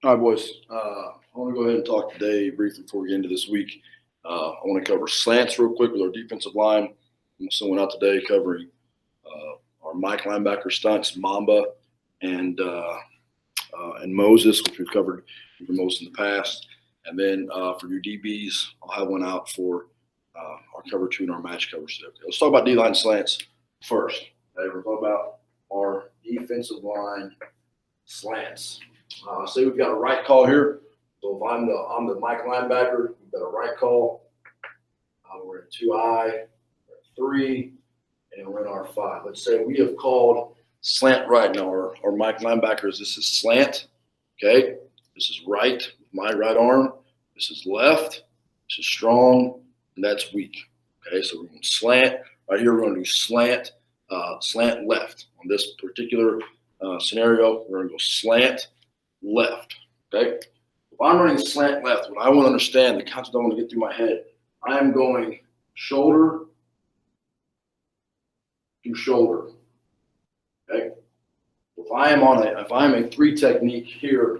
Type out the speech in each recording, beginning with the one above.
All right, boys. I want to go ahead and talk today briefly before we get into this week. I want to cover slants real quick with our defensive line. I'm also went out today covering our Mike linebacker stunts, Mamba and Moses, which we've covered for most in the past. And then for your DBs, I'll have one out for our cover two and our match covers today. Let's talk about D-line slants first. Okay, we're talking about our defensive line slants. Say we've got a right call here. So if I'm the Mike linebacker, we've got a right call. We're in 2I, 3, and we're in R5. Let's say we have called slant right. Now our Mike linebackers, this is slant. Okay, this is right, my right arm. This is left. This is strong, and that's weak. Okay, so we're going to slant. Right here, we're going to do slant left. On this particular scenario, we're going to go slant left. Okay, if I'm running slant left, what I want to understand, the concept I want to get through my head, I am going shoulder to shoulder. Okay, if I'm a 3 technique here,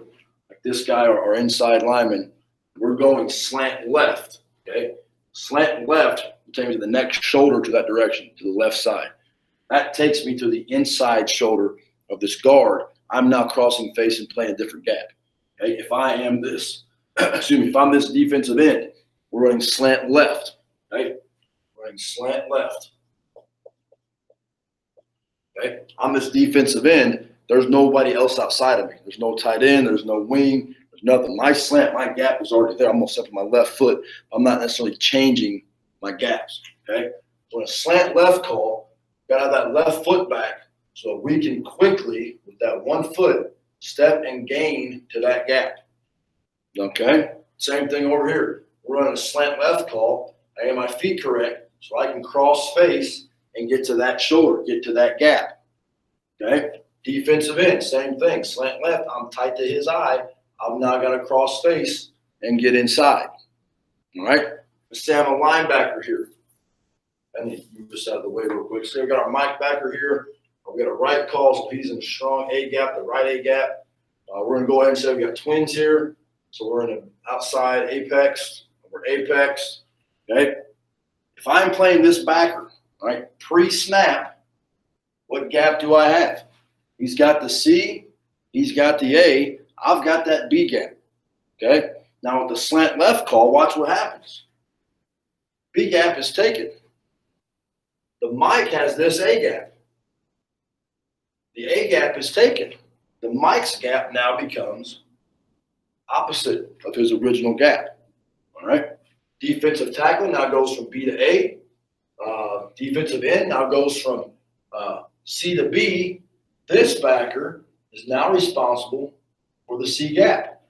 like this guy or our inside lineman, we're going slant left. Okay, slant left will take me to the next shoulder to that direction, to the left side. That takes me to the inside shoulder of this guard. I'm now crossing face and playing a different gap. Okay, if I am this, if I'm this defensive end, we're running slant left. Okay, running slant left. Okay, I'm this defensive end. There's nobody else outside of me. There's no tight end. There's no wing. There's nothing. My slant, my gap is already there. I'm going to step with my left foot. I'm not necessarily changing my gaps. Okay, so in a slant left call, got to have that left foot back so we can quickly, with that 1 foot, step and gain to that gap. Okay, same thing over here. We're running a slant left call. I have my feet correct so I can cross face and get to that shoulder, get to that gap. Okay, defensive end, same thing. Slant left, I'm tight to his eye. I'm now going to cross face and get inside. All right, let's say I'm a linebacker here. I need to move this out of the way real quick. So we got our Mike backer here. We got a right call, so he's in the strong A gap, the right A gap. We're going to go ahead and say we got twins here. So we're in an outside apex. We're apex. Okay. If I'm playing this backer, right, pre-snap, what gap do I have? He's got the C. He's got the A. I've got that B gap. Okay. Now with the slant left call, watch what happens. B gap is taken. The Mike has this A gap. The A gap is taken. The Mike's gap now becomes opposite of his original gap. All right. Defensive tackle now goes from B to A. Defensive end now goes from C to B. This backer is now responsible for the C gap.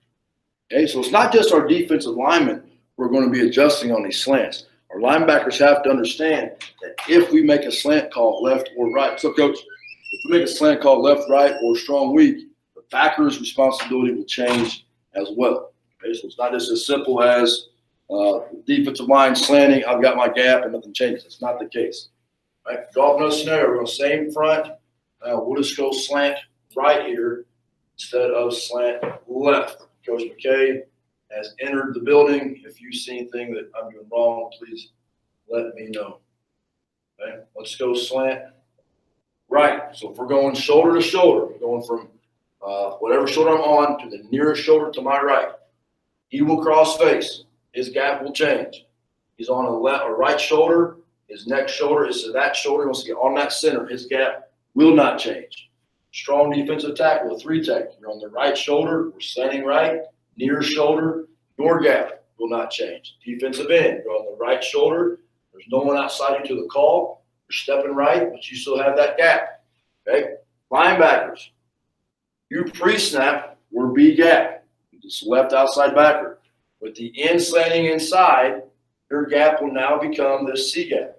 Okay, so it's not just our defensive linemen who are going to be adjusting on these slants. Our linebackers have to understand that if we make a slant call left or right, so coach, if we make a slant call left, right, or strong, weak, the backer's responsibility will change as well. Okay, so it's not just as simple as defensive line slanting, I've got my gap and nothing changes. That's not the case. All right, go off another scenario. We're going to same front. We'll just go slant right here instead of slant left. Coach McKay has entered the building. If you see anything that I'm doing wrong, please let me know. Okay, let's go slant right. So if we're going shoulder to shoulder, we're going from whatever shoulder I'm on to the nearest shoulder to my right. He will cross face. His gap will change. He's on a left or right shoulder. His next shoulder is to that shoulder. He wants to get on that center. His gap will not change. Strong defensive tackle, a 3 tech. You're on the right shoulder. We're slanting right. Near shoulder. Your gap will not change. Defensive end. You're on the right shoulder. There's no one outside you to the call. You're stepping right, but you still have that gap. Okay? Linebackers. You pre-snap, we're B gap. Just left outside backer. With the end slanting inside, your gap will now become this C gap.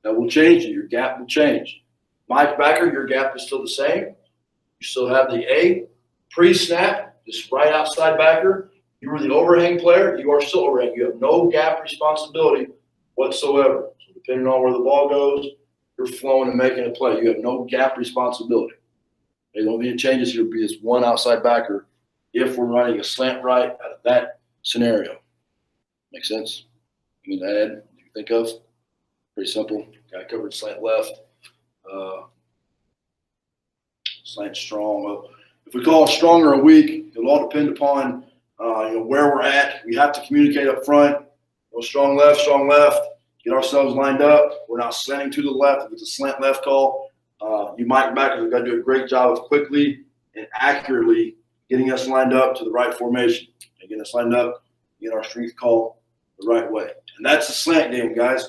That will change it. Your gap will change. Mike backer, your gap is still the same. You still have the A. Pre-snap, just right outside backer. You were the overhang player. You are still overhang. You have no gap responsibility whatsoever. So depending on where the ball goes, you're flowing and making a play. You have no gap responsibility. The only thing that changes here will be this one outside backer if we're running a slant right out of that scenario. Make sense? You need to add, you think of? Pretty simple. Got covered slant left, slant strong. Well, if we call it strong or weak, it'll all depend upon where we're at. We have to communicate up front. Strong left, get ourselves lined up. We're not slanting to the left. If it's a slant left call, you Mike backers have got to do a great job of quickly and accurately getting us lined up to the right formation and getting us lined up, get our strength call the right way. And that's the slant game, guys.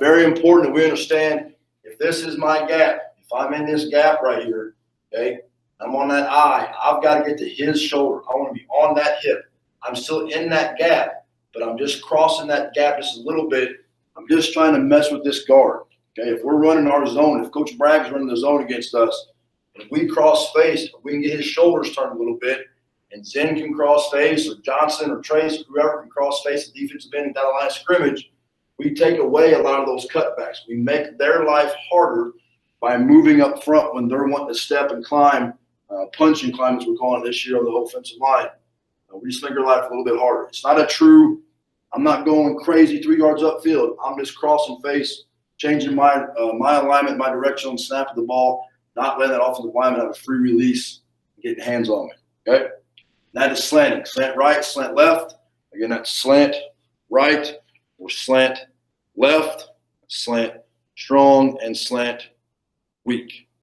Very important that we understand if this is my gap, if I'm in this gap right here, okay, I'm on that eye, I've got to get to his shoulder. I want to be on that hip. I'm still in that gap, but I'm just crossing that gap just a little bit. I'm just trying to mess with this guard. Okay, if we're running our zone, if Coach Bragg's running the zone against us, if we cross face, if we can get his shoulders turned a little bit, and Zen can cross face, or Johnson or Trace, whoever can cross face the defensive end down the line of scrimmage, we take away a lot of those cutbacks. We make their life harder by moving up front when they're wanting to step and climb, punch and climb, as we're calling it this year on the offensive line. We just make their life a little bit harder. It's not a true, I'm not going crazy 3 yards upfield. I'm just crossing face, changing my alignment, my direction on the snap of the ball, not letting that offensive lineman have a free release and getting hands on me. Okay? That is slanting. Slant right, slant left. Again, that's slant right or slant left, slant strong, and slant weak.